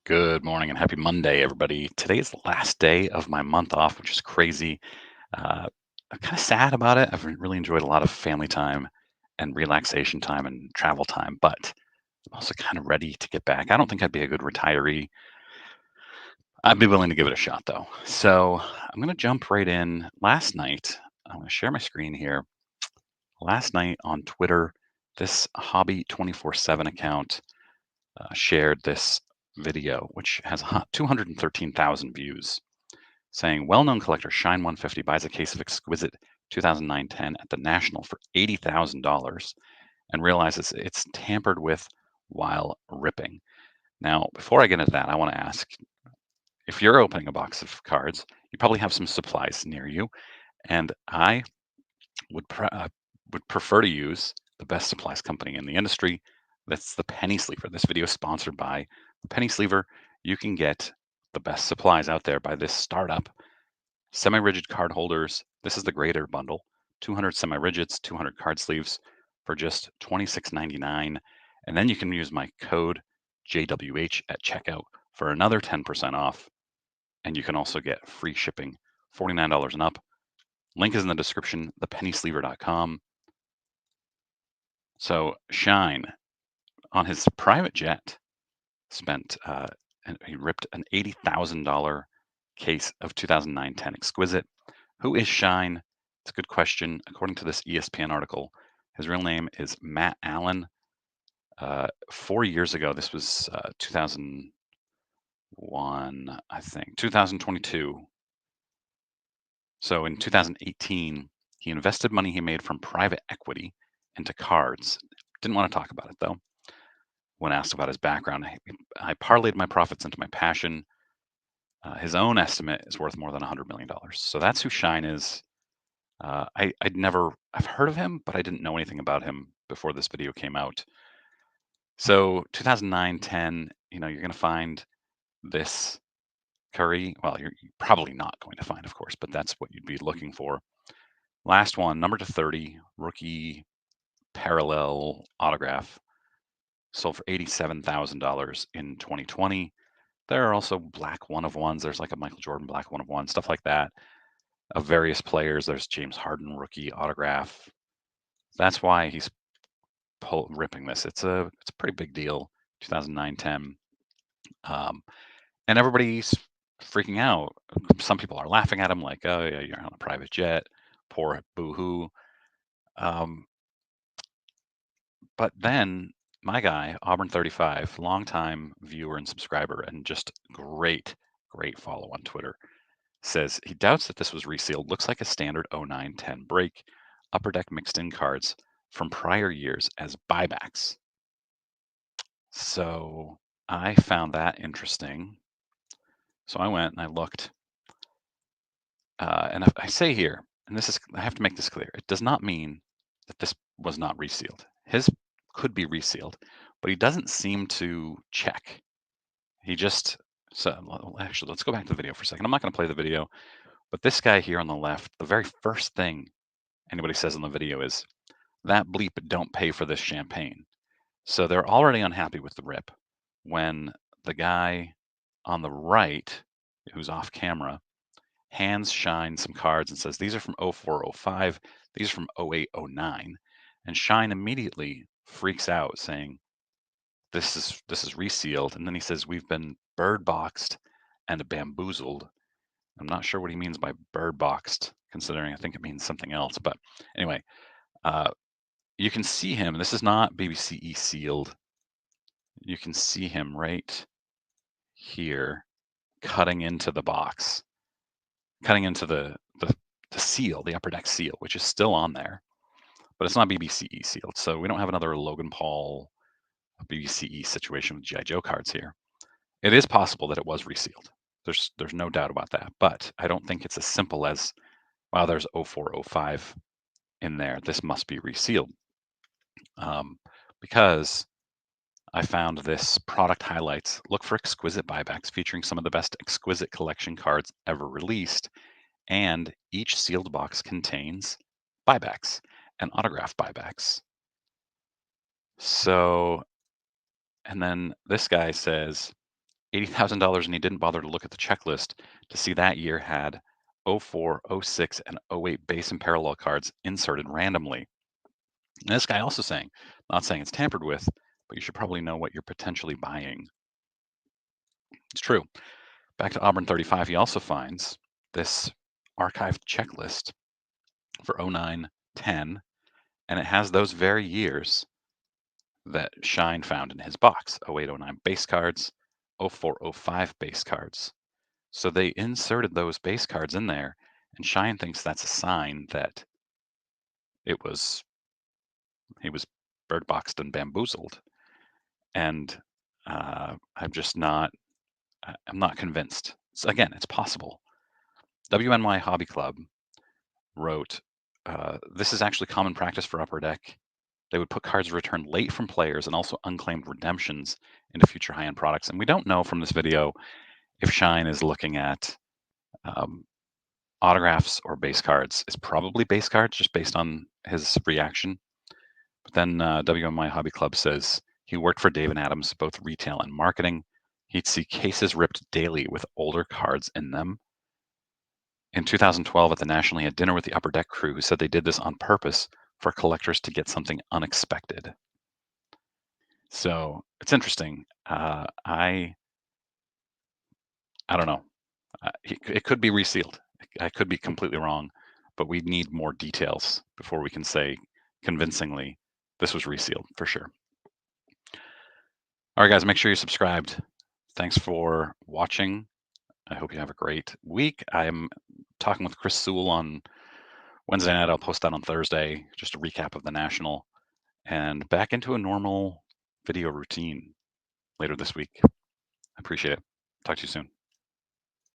Good morning and happy Monday, everybody. Today is the last day of my month off, which is crazy. Uh, I'm kind of sad about it. Really enjoyed a lot of family time and relaxation time and travel time, but I'm also kind of ready to get back. I don't think I'd be a good retiree. I'd be willing to give it a shot, though. So I'm going to jump right in. Last night, I'm going to share my screen here. Last night on Twitter, this Hobby 24/7 account shared this video, which has 213,000 views, saying well-known collector Shyne150 buys a case of exquisite 2009-10 at the National for $80,000 and realizes it's tampered with while ripping. Now, before I get into that, I want to ask, if you're opening a box of cards, you probably have some supplies near you, and I would prefer to use the best supplies company in the industry. That's the Penny Sleever. This video is sponsored by the Penny Sleever. You can get the best supplies out there by this startup. Semi-rigid card holders. This is the Greater Bundle. 200 semi-rigids, 200 card sleeves for just $26.99. And then you can use my code JWH at checkout for another 10% off. And you can also get free shipping, $49 and up. Link is in the description, thepennysleever.com. So Shyne, on his private jet, spent and he ripped an $80,000 case of 2009-10 Exquisite. Who is Shyne? It's a good question. According to this ESPN article, his real name is Matt Allen. 4 years ago, this was 2001, I think, 2022. So in 2018, he invested money he made from private equity into cards. Didn't want to talk about it though. When asked about his background, I parlayed my profits into my passion. His own estimate is worth more than $100 million. So that's who Shyne is. I've heard of him, but I didn't know anything about him before this video came out. So 2009-10, you're going to find this Curry. Well, you're probably not going to find, of course, but that's what you'd be looking for. Last one, number to 30, rookie parallel autograph, sold for $87,000 in 2020. There are also black one of ones. There's like a Michael Jordan black one of one, stuff like that, of various players. There's James Harden rookie autograph. That's why he's ripping this. It's a pretty big deal. 2009-10, and everybody's freaking out. Some people are laughing at him, like, "Oh yeah, you're on a private jet, poor boo-hoo." But then my guy, Auburn35, longtime viewer and subscriber, and just great follow on Twitter, says he doubts that this was resealed. Looks like a standard 09-10 break. Upper Deck mixed in cards from prior years as buybacks. So I found that interesting. So I went and I looked. And if I say here, and I have to make this clear, it does not mean that this was not resealed. His could be resealed, but he doesn't seem to check. He just, actually, let's go back to the video for a second. I'm not going to play the video, but this guy here on the left, the very first thing anybody says in the video is, that bleep don't pay for this champagne. So they're already unhappy with the rip when the guy on the right, who's off camera, hands Shyne some cards and says, these are from 0405, these are from 0809. And Shyne immediately freaks out, saying, this is resealed. And then he says, we've been bird boxed and bamboozled. I'm not sure what he means by bird boxed, considering I think it means something else. But anyway, you can see him. This is not BBCE sealed. You can see him right here cutting into the box, cutting into the seal, the Upper Deck seal, which is still on there, but it's not BBCE sealed. So we don't have another Logan Paul BBCE situation with G.I. Joe cards here. It is possible that it was resealed. There's no doubt about that, but I don't think it's as simple as, wow, there's 0405 in there. This must be resealed. Because I found this product highlights. Look for exquisite buybacks featuring some of the best exquisite collection cards ever released. And each sealed box contains buybacks and autograph buybacks. So, and then this guy says $80,000 and he didn't bother to look at the checklist to see that year had '04, '06, and '08 base and parallel cards inserted randomly. And this guy also saying, not saying it's tampered with, but you should probably know what you're potentially buying. It's true. Back to Auburn 35, he also finds this archived checklist for '09, '10, and it has those very years that Shyne found in his box: '08, '09 base cards, '04, '05 base cards. So they inserted those base cards in there, and Shyne thinks that's a sign that it was he was bird boxed and bamboozled. And I'm just not I'm not convinced. So again, it's possible. WNY Hobby Club wrote, this is actually common practice for Upper Deck. They would put cards returned late from players and also unclaimed redemptions into future high-end products. And we don't know from this video if Shyne is looking at um, autographs or base cards. It's probably base cards just based on his reaction. But then WMI Hobby Club says he worked for Dave and Adams, both retail and marketing. He'd see cases ripped daily with older cards in them. In 2012 at the National, he had dinner with the Upper Deck crew who said they did this on purpose for collectors to get something unexpected. So it's interesting. I don't know. It could be resealed. I could be completely wrong, but we need more details before we can say convincingly this was resealed for sure. All right, guys, make sure you're subscribed. Thanks for watching. I hope you have a great week. I'm talking with Chris Sewell on Wednesday night. I'll post that on Thursday, just a recap of the National, and back into a normal video routine later this week. I appreciate it. Talk to you soon.